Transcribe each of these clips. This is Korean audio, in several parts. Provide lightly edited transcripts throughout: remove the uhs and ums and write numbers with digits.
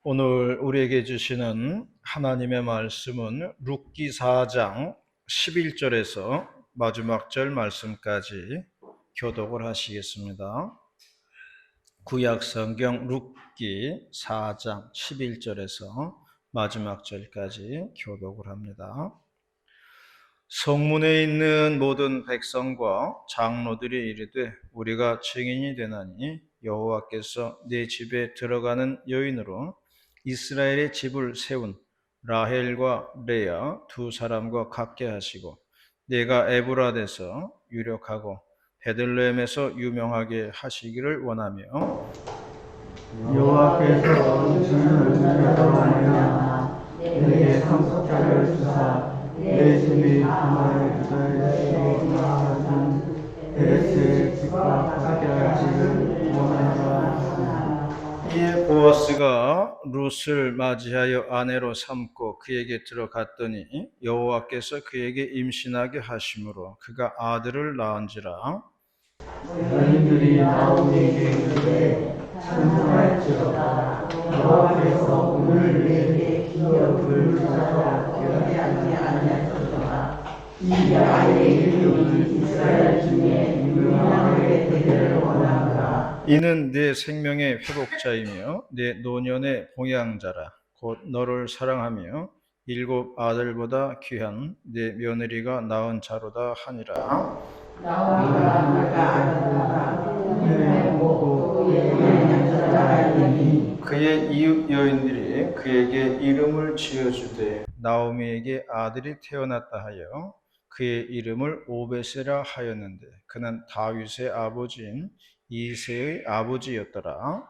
오늘 우리에게 주시는 하나님의 말씀은 룻기 4장 11절에서 마지막 절 말씀까지 교독을 하시겠습니다. 구약 성경 룻기 4장 11절에서 마지막 절까지 교독을 합니다. 성문에 있는 모든 백성과 장로들이 이르되 우리가 증인이 되나니 여호와께서 네 집에 들어가는 여인으로 이스라엘의 집을 세운 라헬과 레아 두 사람과 같게 하시고 내가 에브라데서 유력하고 베들레헴에서 유명하게 하시기를 원하며 여호와께서 주를 위하여 말미암아 내게 상속자를 주사 내 집이 그날의 유다의 시온하신 베레스의 집과 같게 하시기를 원하노라. 이에 보아스가 룻을 맞이하여 아내로 삼고 그에게 들어갔더니 여호와께서 그에게 임신하게 하심으로 그가 아들을 낳은지라. 여인들이 나오미에게 이르되 찬송할지어다. 여호와께서 오늘 내게 기업을 주사하였게 하지 아니하셨도다. 이 아이의 이름이 이스라엘 중에 유명하게 되기를 원하노라. 이는 내 생명의 회복자이며 내 노년의 봉양자라. 곧 너를 사랑하며 일곱 아들보다 귀한 내 며느리가 낳은 자로다 하니라. 나오미가 그가 아들보다 품에 먹고 영양자라이니 그의 이웃 여인들이 그에게 이름을 지어주되 나오미에게 아들이 태어났다 하여 그의 이름을 오벳이라 하였는데 그는 다윗의 아버지인 이새의 아버지였더라.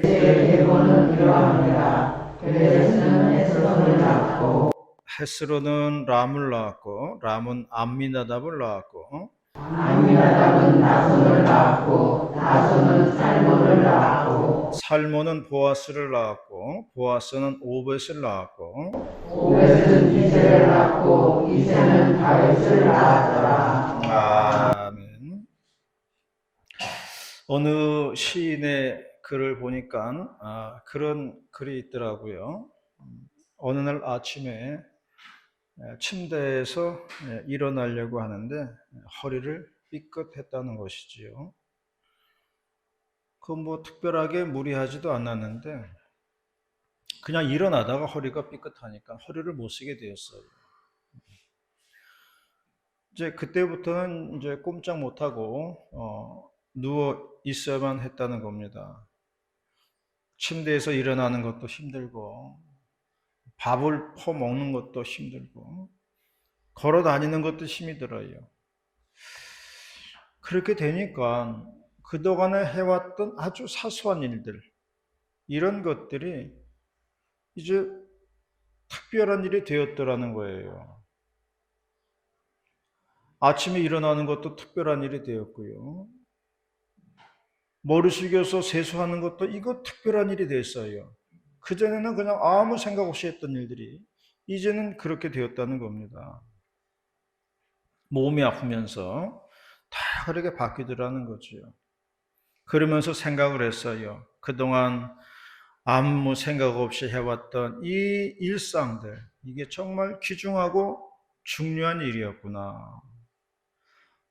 대본은 이러합니다. 베레스는 에스론을 낳고 헤스로는 람을 낳았고 람은 암미나답을 낳았고 암미나답은 나손을 낳고 나손은 살몬을 낳고 살몬은 보아스를 낳았고 보아스는 오벳을 낳았고 오벳은 이새를 낳고 이새는 다윗을 낳았더라. 아멘. 어느 시인의 글을 보니까 그런 글이 있더라고요. 어느 날 아침에 침대에서 일어나려고 하는데 허리를 삐끗했다는 것이지요. 그 뭐 특별하게 무리하지도 않았는데 그냥 일어나다가 허리가 삐끗하니까 허리를 못 쓰게 되었어요. 이제 그때부터는 이제 꼼짝 못하고 누워 있어야만 했다는 겁니다. 침대에서 일어나는 것도 힘들고 밥을 퍼먹는 것도 힘들고 걸어 다니는 것도 힘이 들어요. 그렇게 되니까 그동안에 해왔던 아주 사소한 일들, 이런 것들이 이제 특별한 일이 되었더라는 거예요. 아침에 일어나는 것도 특별한 일이 되었고요. 머리 숙여서 세수하는 것도 이거 특별한 일이 됐어요. 그전에는 그냥 아무 생각 없이 했던 일들이 이제는 그렇게 되었다는 겁니다. 몸이 아프면서 다 그렇게 바뀌더라는 거죠. 그러면서 생각을 했어요. 그동안 아무 생각 없이 해왔던 이 일상들, 이게 정말 귀중하고 중요한 일이었구나.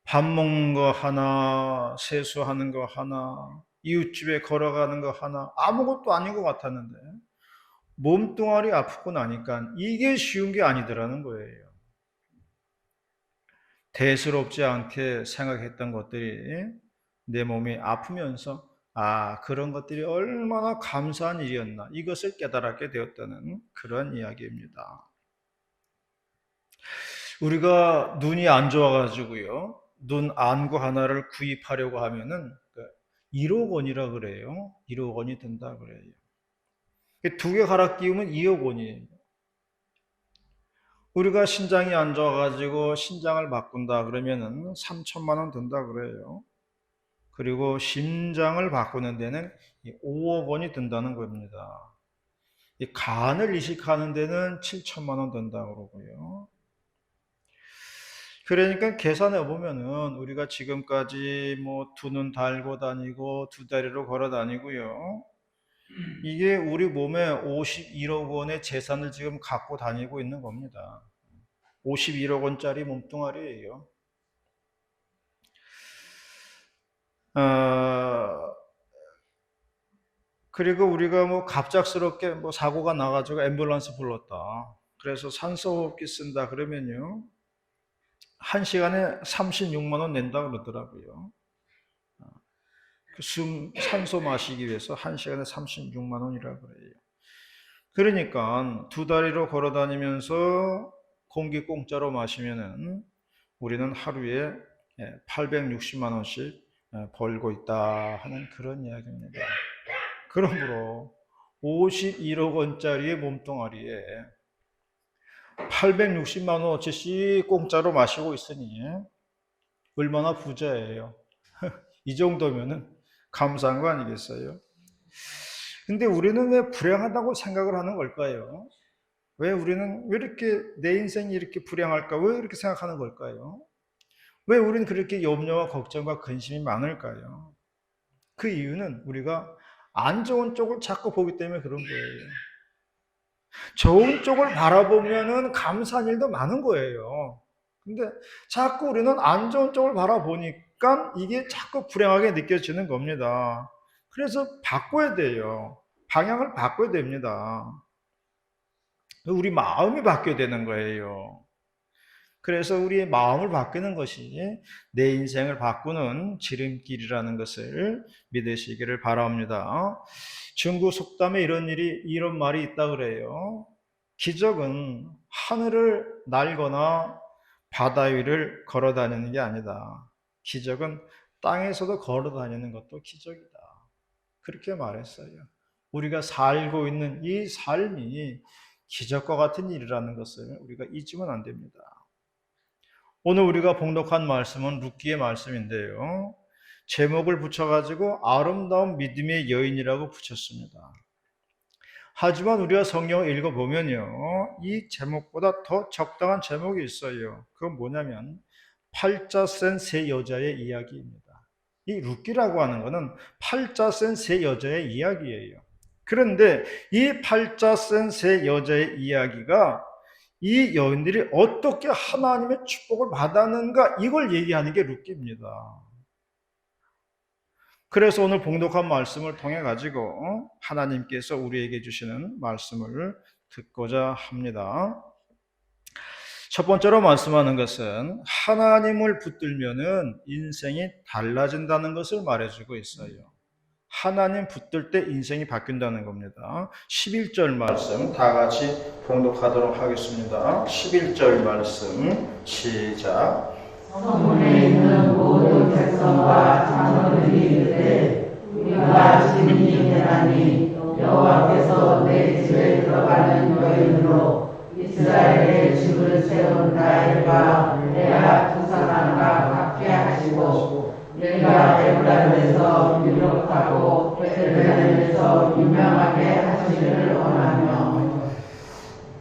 밥 먹는 거 하나, 세수하는 거 하나, 이웃집에 걸어가는 거 하나, 아무것도 아닌 것 같았는데 몸뚱아리 아프고 나니까 이게 쉬운 게 아니더라는 거예요. 대수롭지 않게 생각했던 것들이 내 몸이 아프면서 그런 것들이 얼마나 감사한 일이었나, 이것을 깨달았게 되었다는 그런 이야기입니다. 우리가 눈이 안 좋아가지고요, 눈 안구 하나를 구입하려고 하면은 1억 원이라 그래요. 1억 원이 든다 그래요. 두 개 갈아 끼우면 2억 원이에요. 우리가 신장이 안 좋아가지고 신장을 바꾼다 그러면은 3천만 원 든다 그래요. 그리고 심장을 바꾸는 데는 5억 원이 든다는 겁니다. 이 간을 이식하는 데는 7천만 원 든다고 그러고요. 그러니까 계산해 보면은 우리가 지금까지 뭐 두 눈 달고 다니고 두 다리로 걸어 다니고요. 이게 우리 몸에 51억 원의 재산을 지금 갖고 다니고 있는 겁니다. 51억 원짜리 몸뚱아리예요. 그리고 우리가 뭐 갑작스럽게 뭐 사고가 나가지고 앰뷸런스 불렀다. 그래서 산소호흡기 쓴다 그러면요. 1시간에 36만 원 낸다 그러더라고요. 산소 마시기 위해서 1시간에 36만 원이라고 그래요. 그러니까 2다리로 걸어 다니면서 공기 공짜로 마시면은 우리는 하루에 860만 원씩 벌고 있다 하는 그런 이야기입니다. 그러므로 51억 원짜리의 몸뚱아리에 860만 원어치씩 공짜로 마시고 있으니 얼마나 부자예요. 이 정도면은 감사한 거 아니겠어요? 근데 우리는 왜 불행하다고 생각을 하는 걸까요? 왜 이렇게 내 인생이 이렇게 불행할까? 왜 이렇게 생각하는 걸까요? 왜 우리는 그렇게 염려와 걱정과 근심이 많을까요? 그 이유는 우리가 안 좋은 쪽을 자꾸 보기 때문에 그런 거예요. 좋은 쪽을 바라보면은 감사한 일도 많은 거예요. 근데 자꾸 우리는 안 좋은 쪽을 바라보니까 이게 자꾸 불행하게 느껴지는 겁니다. 그래서 바꿔야 돼요. 방향을 바꿔야 됩니다. 우리 마음이 바뀌어야 되는 거예요. 그래서 우리의 마음을 바꾸는 것이 내 인생을 바꾸는 지름길이라는 것을 믿으시기를 바랍니다. 중국 속담에 이런 말이 있다 그래요. 기적은 하늘을 날거나 바다 위를 걸어 다니는 게 아니다. 기적은 땅에서도 걸어 다니는 것도 기적이다. 그렇게 말했어요. 우리가 살고 있는 이 삶이 기적과 같은 일이라는 것을 우리가 잊으면 안 됩니다. 오늘 우리가 봉독한 말씀은 룻기의 말씀인데요. 제목을 붙여가지고 아름다운 믿음의 여인이라고 붙였습니다. 하지만 우리가 성경을 읽어보면요. 이 제목보다 더 적당한 제목이 있어요. 그건 뭐냐면 팔자 센 세 여자의 이야기입니다. 이 룻기라고 하는 것은 팔자 센 세 여자의 이야기예요. 그런데 이 팔자 센 세 여자의 이야기가 이 여인들이 어떻게 하나님의 축복을 받았는가 이걸 얘기하는 게 룻기입니다. 그래서 오늘 봉독한 말씀을 통해 가지고 하나님께서 우리에게 주시는 말씀을 듣고자 합니다. 첫 번째로 말씀하는 것은 하나님을 붙들면은 인생이 달라진다는 것을 말해주고 있어요. 하나님 붙들 때 인생이 바뀐다는 겁니다. 11절 말씀 다 같이 봉독하도록 하겠습니다. 11절 말씀 시작. 성문에 있는 모든 백성과 장로들이 이르되 우리가 주님이 되나니 여호와께서 내 집에 들어가는 여인으로 이스라엘의 집을 세운 라헬과 레아 두 사람과 같게 하시고 내가 에브라임에서 유력하고 베들레헴에서 유명하게 하시기를 원하며.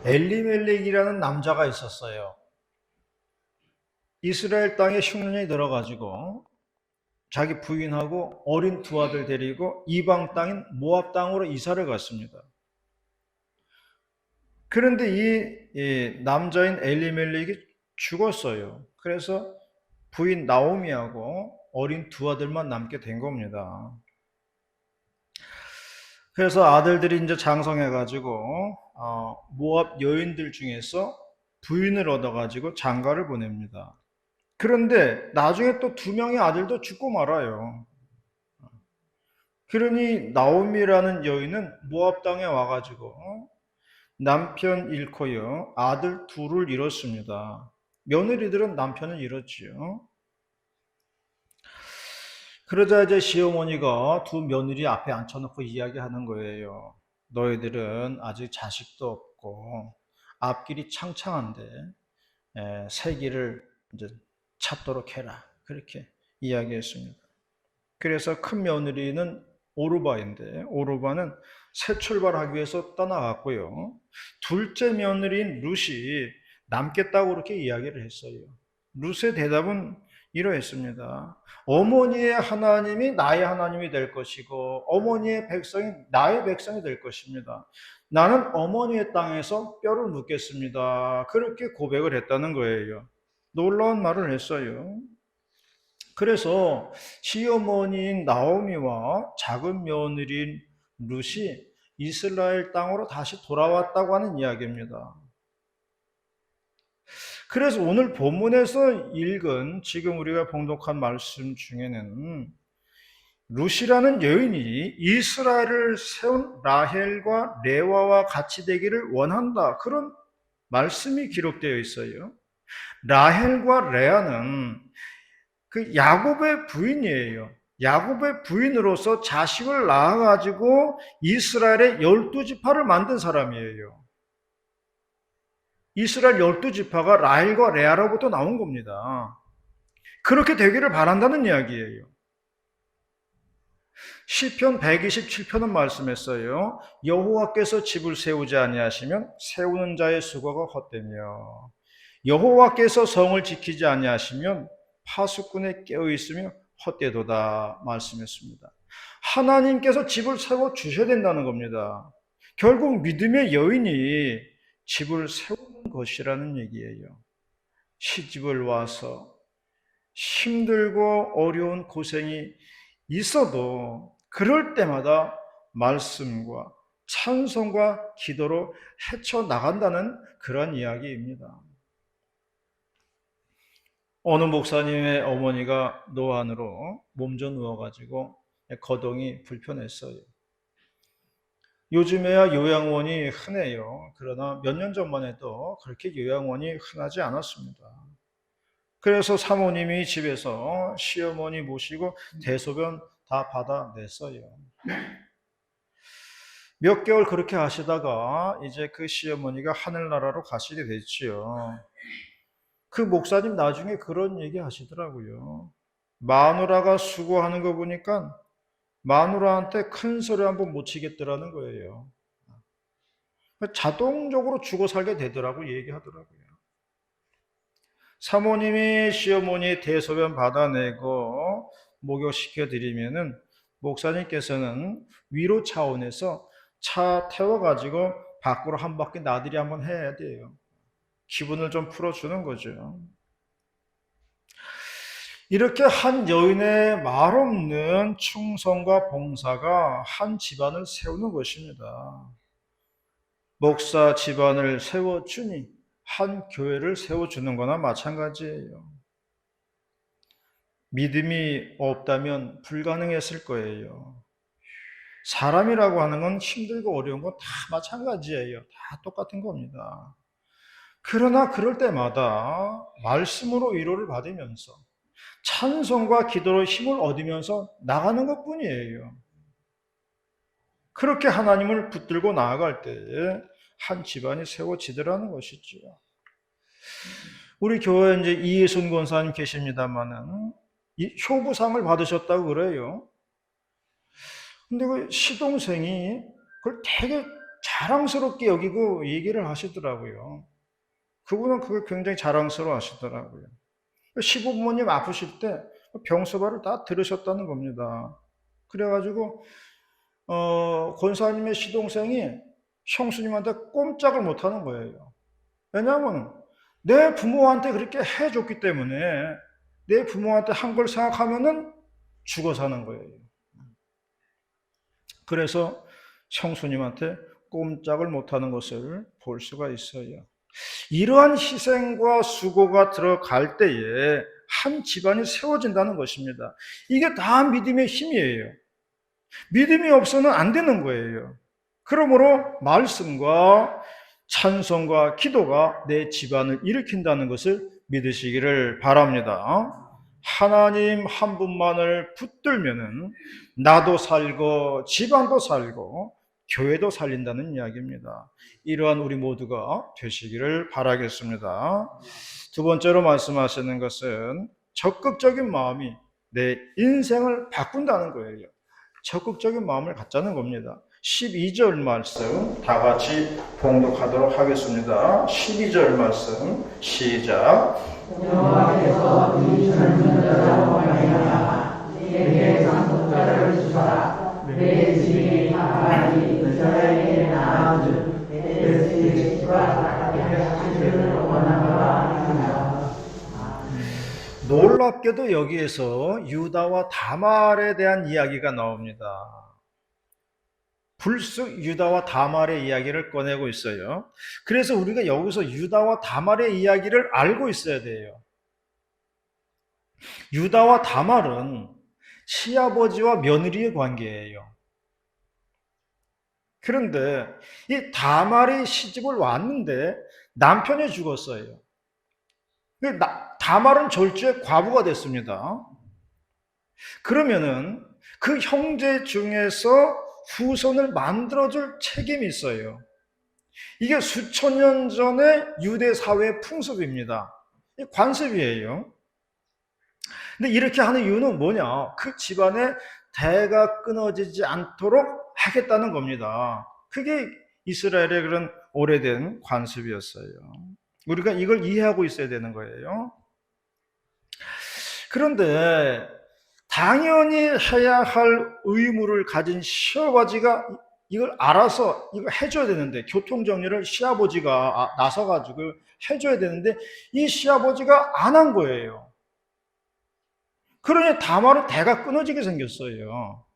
엘리멜렉이라는 남자가 있었어요. 이스라엘 땅에 흉년이 들어가지고 자기 부인하고 어린 두 아들 데리고 이방 땅인 모압 땅으로 이사를 갔습니다. 그런데 이 남자인 엘리멜렉이 죽었어요. 그래서 부인 나오미하고 어린 두 아들만 남게 된 겁니다. 그래서 아들들이 이제 장성해가지고 모압 여인들 중에서 부인을 얻어가지고 장가를 보냅니다. 그런데 나중에 또 2명의 아들도 죽고 말아요. 그러니 나오미라는 여인은 모압 땅에 와가지고 남편 잃고요 아들 둘을 잃었습니다. 며느리들은 남편을 잃었지요. 그러자 이제 시어머니가 두 며느리 앞에 앉혀놓고 이야기하는 거예요. 너희들은 아직 자식도 없고 앞길이 창창한데 새 길을 이제 찾도록 해라. 그렇게 이야기했습니다. 그래서 큰 며느리는 오르바인데 오르바는 새 출발하기 위해서 떠나갔고요. 둘째 며느리인 룻이 남겠다고 그렇게 이야기를 했어요. 룻의 대답은 이러했습니다. 어머니의 하나님이 나의 하나님이 될 것이고 어머니의 백성이 나의 백성이 될 것입니다. 나는 어머니의 땅에서 뼈를 묻겠습니다. 그렇게 고백을 했다는 거예요. 놀라운 말을 했어요. 그래서 시어머니인 나오미와 작은 며느리인 룻이 이스라엘 땅으로 다시 돌아왔다고 하는 이야기입니다. 그래서 오늘 본문에서 읽은 지금 우리가 봉독한 말씀 중에는 룻이라는 여인이 이스라엘을 세운 라헬과 레와와 같이 되기를 원한다. 그런 말씀이 기록되어 있어요. 라헬과 레아는 그 야곱의 부인이에요. 야곱의 부인으로서 자식을 낳아가지고 이스라엘의 12지파를 만든 사람이에요. 이스라엘 12지파가 라헬과 레아로부터 나온 겁니다. 그렇게 되기를 바란다는 이야기예요. 시편 127편은 말씀했어요. 여호와께서 집을 세우지 아니하시면 세우는 자의 수고가 헛되며 여호와께서 성을 지키지 아니하시면 파수꾼에 깨어있으며 헛되도다 말씀했습니다. 하나님께서 집을 세워 주셔야 된다는 겁니다. 결국 믿음의 여인이 집을 세우는 것이라는 얘기예요. 시집을 와서 힘들고 어려운 고생이 있어도 그럴 때마다 말씀과 찬송과 기도로 헤쳐나간다는 그런 이야기입니다. 어느 목사님의 어머니가 노안으로 몸져 누워가지고 거동이 불편했어요. 요즘에야 요양원이 흔해요. 그러나 몇 년 전만 해도 그렇게 요양원이 흔하지 않았습니다. 그래서 사모님이 집에서 시어머니 모시고 대소변 다 받아냈어요. 몇 개월 그렇게 하시다가 이제 그 시어머니가 하늘나라로 가시게 됐지요. 그 목사님 나중에 그런 얘기 하시더라고요. 마누라가 수고하는 거 보니까 마누라한테 큰 소리 한번 못 치겠더라는 거예요. 자동적으로 죽어 살게 되더라고 얘기하더라고요. 사모님이 시어머니 대소변 받아내고 목욕시켜 드리면은 목사님께서는 위로 차원에서 차 태워가지고 밖으로 한 바퀴 나들이 한번 해야 돼요. 기분을 좀 풀어주는 거죠. 이렇게 한 여인의 말없는 충성과 봉사가 한 집안을 세우는 것입니다. 목사 집안을 세워주니 한 교회를 세워주는 거나 마찬가지예요. 믿음이 없다면 불가능했을 거예요. 사람이라고 하는 건 힘들고 어려운 건 다 마찬가지예요. 다 똑같은 겁니다. 그러나 그럴 때마다 말씀으로 위로를 받으면서 찬송과 기도로 힘을 얻으면서 나가는 것뿐이에요. 그렇게 하나님을 붙들고 나아갈 때에 한 집안이 세워지더라는 것이죠. 우리 교회에 이제 이예순 권사님 계십니다만은 효부상을 받으셨다고 그래요. 근데 그 시동생이 그걸 되게 자랑스럽게 여기고 얘기를 하시더라고요. 그분은 그걸 굉장히 자랑스러워 하시더라고요. 시부모님 아프실 때 병소발을 다 들으셨다는 겁니다. 그래가지고 권사님의 시동생이 형수님한테 꼼짝을 못하는 거예요. 왜냐하면 내 부모한테 그렇게 해줬기 때문에 내 부모한테 한 걸 생각하면은 죽어 사는 거예요. 그래서 형수님한테 꼼짝을 못하는 것을 볼 수가 있어요. 이러한 희생과 수고가 들어갈 때에 한 집안이 세워진다는 것입니다. 이게 다 믿음의 힘이에요. 믿음이 없어는 안 되는 거예요. 그러므로 말씀과 찬송과 기도가 내 집안을 일으킨다는 것을 믿으시기를 바랍니다. 하나님 한 분만을 붙들면은 나도 살고 집안도 살고 교회도 살린다는 이야기입니다. 이러한 우리 모두가 되시기를 바라겠습니다. 두 번째로 말씀하시는 것은 적극적인 마음이 내 인생을 바꾼다는 거예요. 적극적인 마음을 갖자는 겁니다. 12절 말씀 다 같이 봉독하도록 하겠습니다. 12절 말씀 시작. 여호와께서 이 젊은 여자로 말미암아 내게 상속자를 주사 내 집이 다말이 여자에게 낳아줄 내 집과 같게 하시기를 원하노라 하니라. 놀랍게도 여기에서 유다와 다말에 대한 이야기가 나옵니다. 불쑥 유다와 다말의 이야기를 꺼내고 있어요. 그래서 우리가 여기서 유다와 다말의 이야기를 알고 있어야 돼요. 유다와 다말은 시아버지와 며느리의 관계예요. 그런데 이 다말이 시집을 왔는데 남편이 죽었어요. 다말은 졸지에 과부가 됐습니다. 그러면은 그 형제 중에서 후손을 만들어줄 책임이 있어요. 이게 수천 년 전의 유대 사회의 풍습입니다. 관습이에요. 근데 이렇게 하는 이유는 뭐냐? 그 집안의 대가 끊어지지 않도록 하겠다는 겁니다. 그게 이스라엘의 그런 오래된 관습이었어요. 우리가 이걸 이해하고 있어야 되는 거예요. 그런데 당연히 해야 할 의무를 가진 시아버지가 이걸 알아서 이걸 해줘야 되는데, 교통정리를 시아버지가 나서가지고 해줘야 되는데 이 시아버지가 안 한 거예요. 그러니 다말은 대가 끊어지게 생겼어요.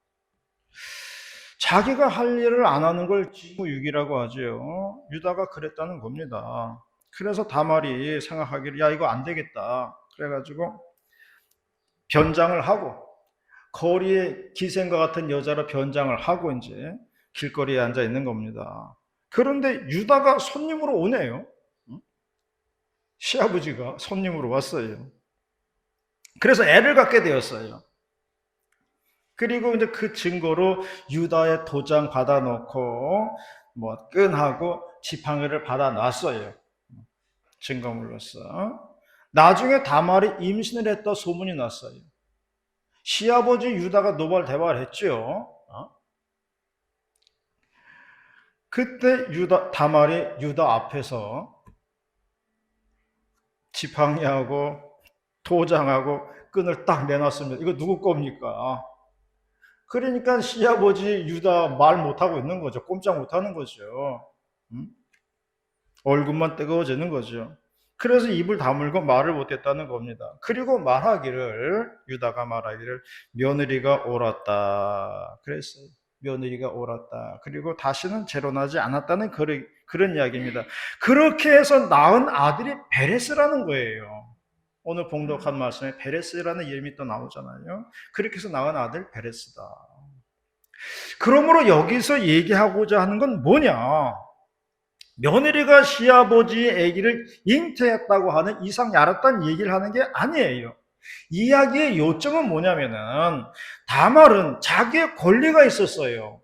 자기가 할 일을 안 하는 걸 직무유기라고 하죠. 유다가 그랬다는 겁니다. 그래서 다말이 생각하기를 야 이거 안 되겠다. 그래가지고 변장을 하고 거리에 기생과 같은 여자로 변장을 하고 이제 길거리에 앉아 있는 겁니다. 그런데 유다가 손님으로 오네요. 시아버지가 손님으로 왔어요. 그래서 애를 갖게 되었어요. 그리고 이제 그 증거로 유다의 도장 받아놓고 뭐 끈하고 지팡이를 받아놨어요. 증거물로서. 나중에 다말이 임신을 했다 소문이 났어요. 시아버지 유다가 노발대발했죠. 그때 다말이 유다 앞에서 지팡이하고 도장하고 끈을 딱 내놨습니다. 이거 누구 겁니까? 그러니까 시아버지 유다 말 못하고 있는 거죠. 꼼짝 못하는 거죠. 얼굴만 뜨거워지는 거죠. 그래서 입을 다물고 말을 못했다는 겁니다. 그리고 유다가 말하기를 며느리가 옳았다 그랬어요. 며느리가 옳았다. 그리고 다시는 재혼하지 않았다는 그런 이야기입니다. 그렇게 해서 낳은 아들이 베레스라는 거예요. 오늘 봉독한 말씀에 베레스라는 이름이 또 나오잖아요. 그렇게 해서 낳은 아들 베레스다. 그러므로 여기서 얘기하고자 하는 건 뭐냐? 며느리가 시아버지의 아기를 잉태했다고 하는 이상 야릇한 얘기를 하는 게 아니에요. 이야기의 요점은 뭐냐면은 다말은 자기의 권리가 있었어요.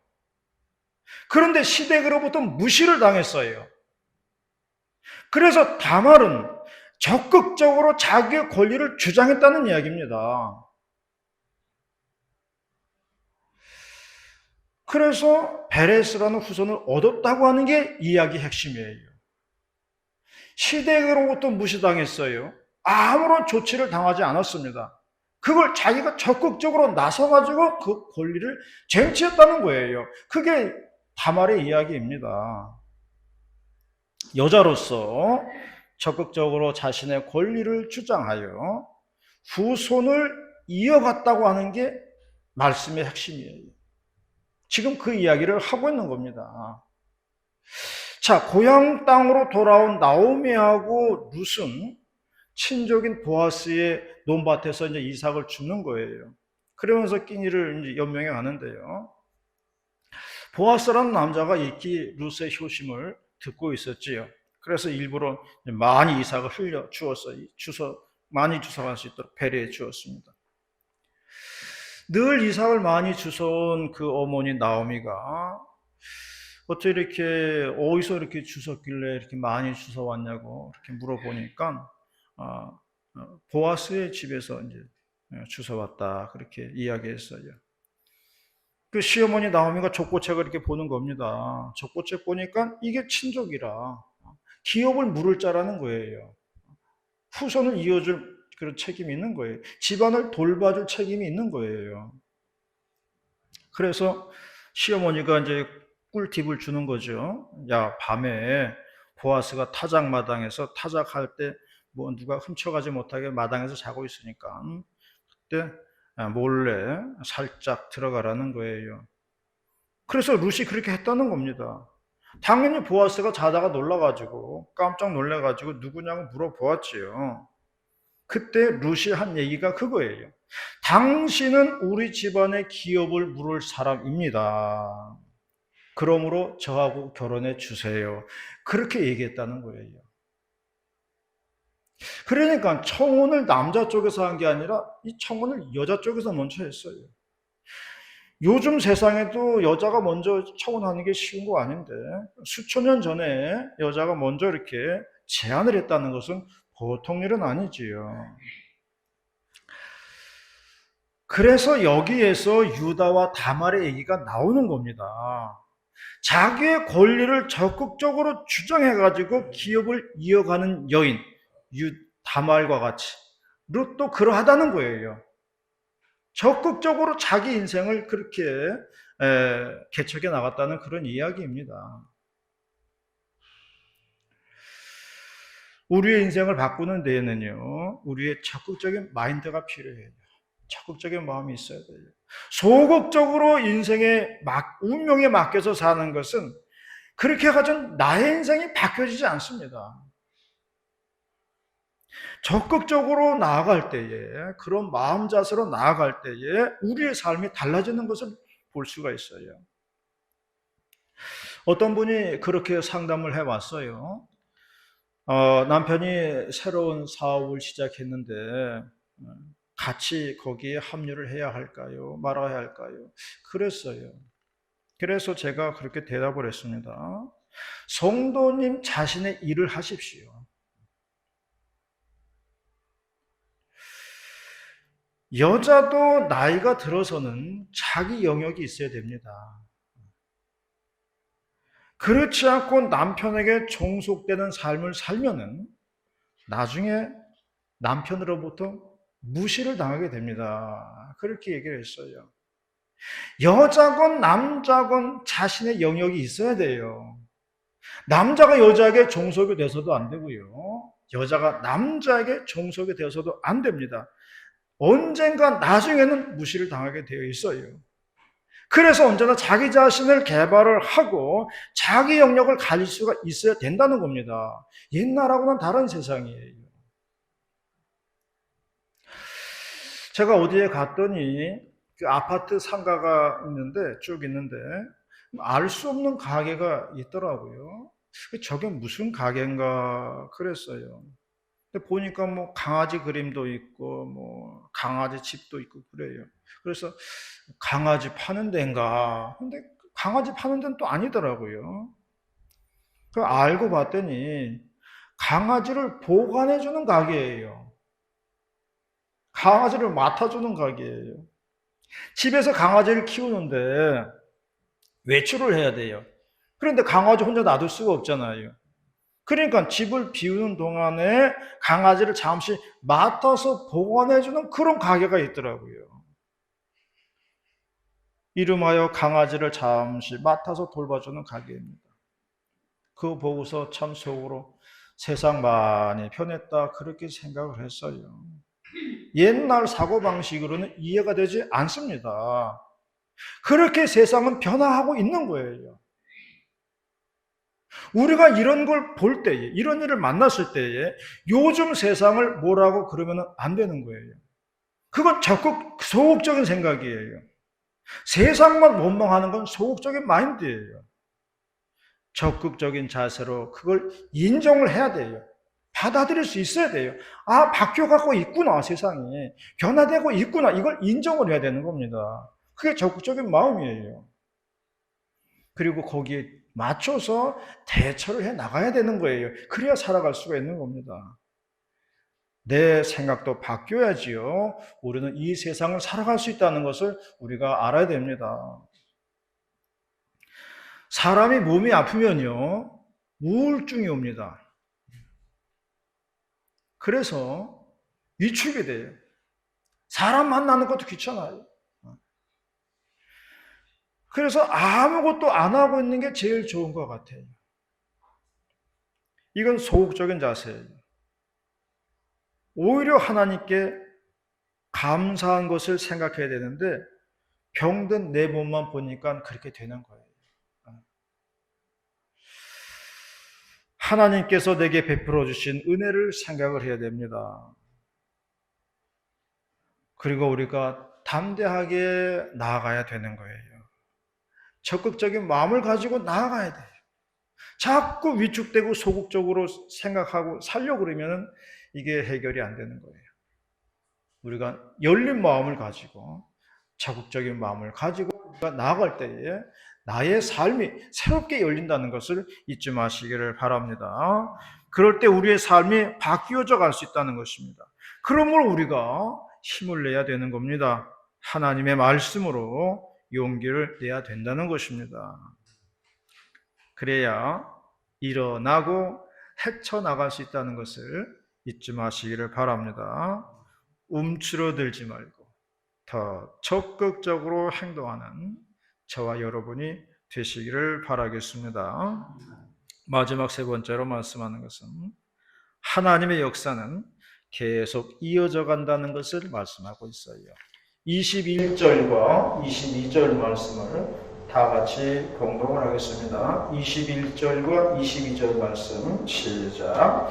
그런데 시댁으로부터 무시를 당했어요. 그래서 다말은 적극적으로 자기의 권리를 주장했다는 이야기입니다. 그래서 베레스라는 후손을 얻었다고 하는 게 이야기 핵심이에요. 시댁으로부터 무시당했어요. 아무런 조치를 당하지 않았습니다. 그걸 자기가 적극적으로 나서가지고 그 권리를 쟁취했다는 거예요. 그게 다말의 이야기입니다. 여자로서 적극적으로 자신의 권리를 주장하여 후손을 이어갔다고 하는 게 말씀의 핵심이에요. 지금 그 이야기를 하고 있는 겁니다. 자, 고향 땅으로 돌아온 나오미하고 룻은 친족인 보아스의 논밭에서 이제 이삭을 주는 거예요. 그러면서 끼니를 이제 연명해 가는데요. 보아스라는 남자가 익히 룻의 효심을 듣고 있었지요. 그래서 일부러 많이 이삭을 많이 주워갈 수 있도록 배려해 주었습니다. 늘 이삭을 많이 주워온 그 어머니 나오미가 어디서 이렇게 주웠길래 이렇게 많이 주워왔냐고 이렇게 물어보니까 보아스의 집에서 이제 주워왔다 그렇게 이야기했어요. 그 시어머니 나오미가 족보책을 이렇게 보는 겁니다. 족보책 보니까 이게 친족이라 기업을 물을 자라는 거예요. 후손을 이어줄 그런 책임이 있는 거예요. 집안을 돌봐줄 책임이 있는 거예요. 그래서 시어머니가 이제 꿀팁을 주는 거죠. 야, 밤에 보아스가 타작마당에서 타작할 때 뭐 누가 훔쳐가지 못하게 마당에서 자고 있으니까 그때 몰래 살짝 들어가라는 거예요. 그래서 룻이 그렇게 했다는 겁니다. 당연히 보아스가 자다가 놀라가지고 깜짝 놀래가지고 누구냐고 물어보았지요. 그때 룻이 한 얘기가 그거예요. 당신은 우리 집안의 기업을 물을 사람입니다. 그러므로 저하고 결혼해 주세요. 그렇게 얘기했다는 거예요. 그러니까 청혼을 남자 쪽에서 한 게 아니라 이 청혼을 여자 쪽에서 먼저 했어요. 요즘 세상에도 여자가 먼저 청혼하는 게 쉬운 거 아닌데 수천 년 전에 여자가 먼저 이렇게 제안을 했다는 것은 보통 일은 아니지요. 그래서 여기에서 유다와 다말의 얘기가 나오는 겁니다. 자기의 권리를 적극적으로 주장해가지고 기업을 이어가는 여인, 다말과 같이 룻도 그러하다는 거예요. 적극적으로 자기 인생을 그렇게 개척해 나갔다는 그런 이야기입니다. 우리의 인생을 바꾸는 데에는요, 우리의 적극적인 마인드가 필요해요. 적극적인 마음이 있어야 돼요. 소극적으로 인생의 운명에 맡겨서 사는 것은 그렇게 해가지고 나의 인생이 바뀌어지지 않습니다. 적극적으로 나아갈 때에, 그런 마음 자세로 나아갈 때에 우리의 삶이 달라지는 것을 볼 수가 있어요. 어떤 분이 그렇게 상담을 해왔어요. 남편이 새로운 사업을 시작했는데 같이 거기에 합류를 해야 할까요? 말아야 할까요? 그랬어요. 그래서 제가 그렇게 대답을 했습니다. 성도님 자신의 일을 하십시오. 여자도 나이가 들어서는 자기 영역이 있어야 됩니다. 그렇지 않고 남편에게 종속되는 삶을 살면은 나중에 남편으로부터 무시를 당하게 됩니다. 그렇게 얘기를 했어요. 여자건 남자건 자신의 영역이 있어야 돼요. 남자가 여자에게 종속이 돼서도 안 되고요. 여자가 남자에게 종속이 되어서도 안 됩니다. 언젠가 나중에는 무시를 당하게 되어 있어요. 그래서 언제나 자기 자신을 개발을 하고 자기 영역을 가질 수가 있어야 된다는 겁니다. 옛날하고는 다른 세상이에요. 제가 어디에 갔더니 그 아파트 상가가 있는데 쭉 있는데 알 수 없는 가게가 있더라고요. 저게 무슨 가게인가 그랬어요. 근데 보니까 뭐 강아지 그림도 있고 뭐 강아지 집도 있고 그래요. 그래서 강아지 파는 데인가? 근데 강아지 파는 데는 또 아니더라고요. 그 알고 봤더니 강아지를 보관해주는 가게예요. 강아지를 맡아주는 가게예요. 집에서 강아지를 키우는데 외출을 해야 돼요. 그런데 강아지 혼자 놔둘 수가 없잖아요. 그러니까 집을 비우는 동안에 강아지를 잠시 맡아서 보관해주는 그런 가게가 있더라고요. 이름하여 강아지를 잠시 맡아서 돌봐주는 가게입니다. 그거 보고서 참 속으로 세상 많이 변했다 그렇게 생각을 했어요. 옛날 사고방식으로는 이해가 되지 않습니다. 그렇게 세상은 변화하고 있는 거예요. 우리가 이런 걸 볼 때에, 이런 일을 만났을 때에 요즘 세상을 뭐라고 그러면 안 되는 거예요. 그건 적극 소극적인 생각이에요. 세상만 원망하는 건 소극적인 마인드예요. 적극적인 자세로 그걸 인정을 해야 돼요. 받아들일 수 있어야 돼요. 아, 바뀌어가고 있구나, 세상이. 변화되고 있구나. 이걸 인정을 해야 되는 겁니다. 그게 적극적인 마음이에요. 그리고 거기에 맞춰서 대처를 해 나가야 되는 거예요. 그래야 살아갈 수가 있는 겁니다. 내 생각도 바뀌어야지요. 우리는 이 세상을 살아갈 수 있다는 것을 우리가 알아야 됩니다. 사람이 몸이 아프면요, 우울증이 옵니다. 그래서 위축이 돼요. 사람 만나는 것도 귀찮아요. 그래서 아무것도 안 하고 있는 게 제일 좋은 것 같아요. 이건 소극적인 자세예요. 오히려 하나님께 감사한 것을 생각해야 되는데 병든 내 몸만 보니까 그렇게 되는 거예요. 하나님께서 내게 베풀어 주신 은혜를 생각을 해야 됩니다. 그리고 우리가 담대하게 나아가야 되는 거예요. 적극적인 마음을 가지고 나아가야 돼요. 자꾸 위축되고 소극적으로 생각하고 살려고 그러면 이게 해결이 안 되는 거예요. 우리가 열린 마음을 가지고 적극적인 마음을 가지고 우리가 나아갈 때에 나의 삶이 새롭게 열린다는 것을 잊지 마시기를 바랍니다. 그럴 때 우리의 삶이 바뀌어져 갈 수 있다는 것입니다. 그러므로 우리가 힘을 내야 되는 겁니다. 하나님의 말씀으로 용기를 내야 된다는 것입니다. 그래야 일어나고 헤쳐나갈 수 있다는 것을 잊지 마시기를 바랍니다. 움츠러들지 말고 더 적극적으로 행동하는 저와 여러분이 되시기를 바라겠습니다. 마지막 세 번째로 말씀하는 것은 하나님의 역사는 계속 이어져 간다는 것을 말씀하고 있어요. 21절과 22절 말씀을 다 같이 공동을 하겠습니다. 21절과 22절 말씀 시작.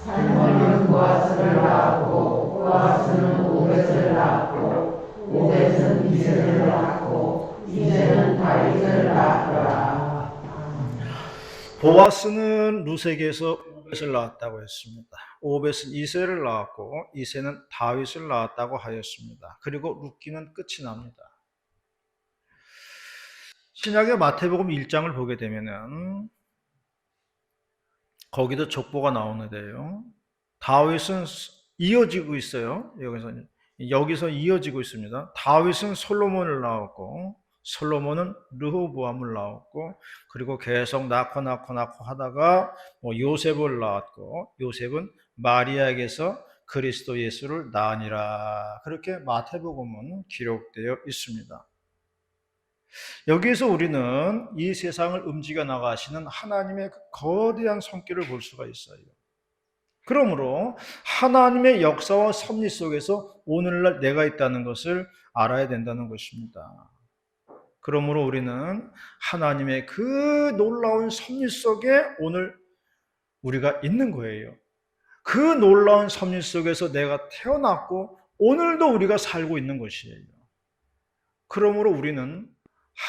살몬은 보아스를 낳았고 보아스는 오벳을 낳았고 오벳은 이새를 낳았고 이새는 다윗을 낳았더라. 보아스는 루색에서 오벳을 낳았다고 했습니다. 오벳은 이새를 낳았고 이새는 다윗을 낳았다고 하였습니다. 그리고 룻기는 끝이 납니다. 신약의 마태복음 1장을 보게 되면은 거기도 족보가 나오는데요. 다윗은 이어지고 있어요. 여기서 이어지고 있습니다. 다윗은 솔로몬을 낳았고 솔로몬은 르호보암을 낳았고 그리고 계속 낳고 하다가 요셉을 낳았고 요셉은 마리아에게서 그리스도 예수를 낳으니라. 그렇게 마태복음은 기록되어 있습니다. 여기에서 우리는 이 세상을 움직여 나가시는 하나님의 거대한 손길을 볼 수가 있어요. 그러므로 하나님의 역사와 섭리 속에서 오늘날 내가 있다는 것을 알아야 된다는 것입니다. 그러므로 우리는 하나님의 그 놀라운 섭리 속에 오늘 우리가 있는 거예요. 그 놀라운 섭리 속에서 내가 태어났고 오늘도 우리가 살고 있는 것이에요. 그러므로 우리는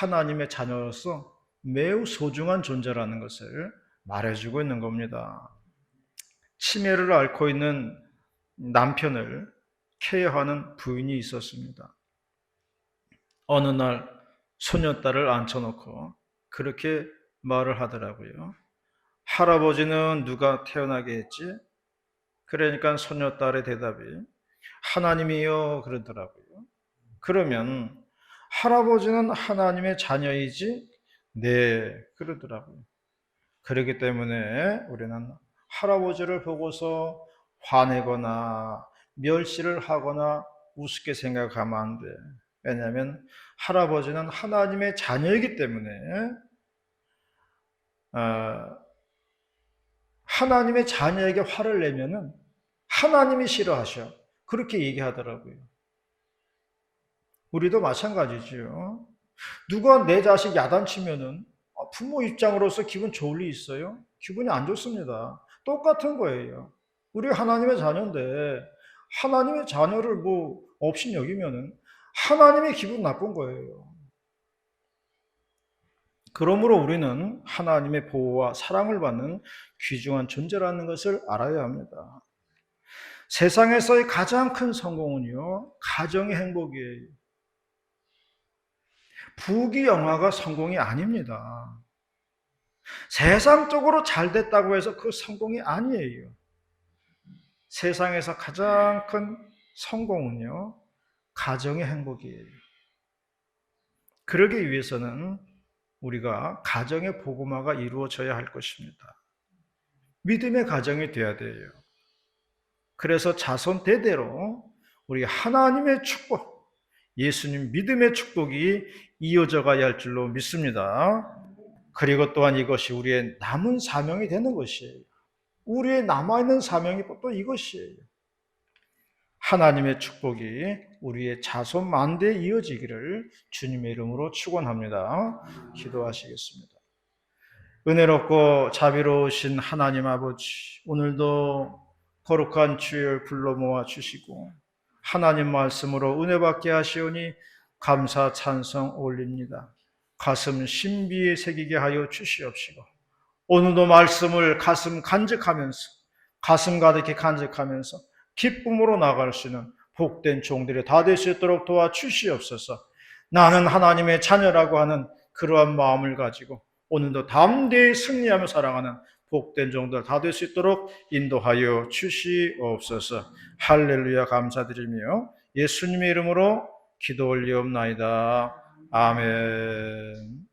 하나님의 자녀로서 매우 소중한 존재라는 것을 말해주고 있는 겁니다. 치매를 앓고 있는 남편을 케어하는 부인이 있었습니다. 어느 날 소녀딸을 앉혀놓고 그렇게 말을 하더라고요. 할아버지는 누가 태어나게 했지? 그러니까 소녀딸의 대답이 하나님이요 그러더라고요. 그러면 할아버지는 하나님의 자녀이지? 네, 그러더라고요. 그렇기 때문에 우리는 할아버지를 보고서 화내거나 멸시를 하거나 우습게 생각하면 안 돼. 왜냐하면 할아버지는 하나님의 자녀이기 때문에 하나님의 자녀에게 화를 내면은 하나님이 싫어하셔. 그렇게 얘기하더라고요. 우리도 마찬가지죠. 누가 내 자식 야단치면은 부모 입장으로서 기분 좋을 리 있어요? 기분이 안 좋습니다. 똑같은 거예요. 우리 하나님의 자녀인데 하나님의 자녀를 없이 여기면은 하나님의 기분 나쁜 거예요. 그러므로 우리는 하나님의 보호와 사랑을 받는 귀중한 존재라는 것을 알아야 합니다. 세상에서의 가장 큰 성공은요, 가정의 행복이에요. 부귀영화가 성공이 아닙니다. 세상적으로 잘 됐다고 해서 그 성공이 아니에요. 세상에서 가장 큰 성공은요, 가정의 행복이에요. 그러기 위해서는 우리가 가정의 복음화가 이루어져야 할 것입니다. 믿음의 가정이 돼야 돼요. 그래서 자손 대대로 우리 하나님의 축복, 예수님 믿음의 축복이 이어져 가야 할 줄로 믿습니다. 그리고 또한 이것이 우리의 남은 사명이 되는 것이에요. 우리의 남아있는 사명이 또 이것이에요. 하나님의 축복이 우리의 자손 만대에 이어지기를 주님의 이름으로 축원합니다. 기도하시겠습니다. 은혜롭고 자비로우신 하나님 아버지, 오늘도 거룩한 주일 불러 모아 주시고 하나님 말씀으로 은혜 받게 하시오니 감사 찬송 올립니다. 가슴 신비에 새기게 하여 주시옵시고 오늘도 말씀을 가슴 가득히 간직하면서 기쁨으로 나갈 수 있는 복된 종들이 다 될 수 있도록 도와주시옵소서. 나는 하나님의 자녀라고 하는 그러한 마음을 가지고 오늘도 담대히 승리하며 살아가는 복된 종들 다 될 수 있도록 인도하여 주시옵소서. 할렐루야 감사드리며 예수님의 이름으로 기도 올리옵나이다. 아멘.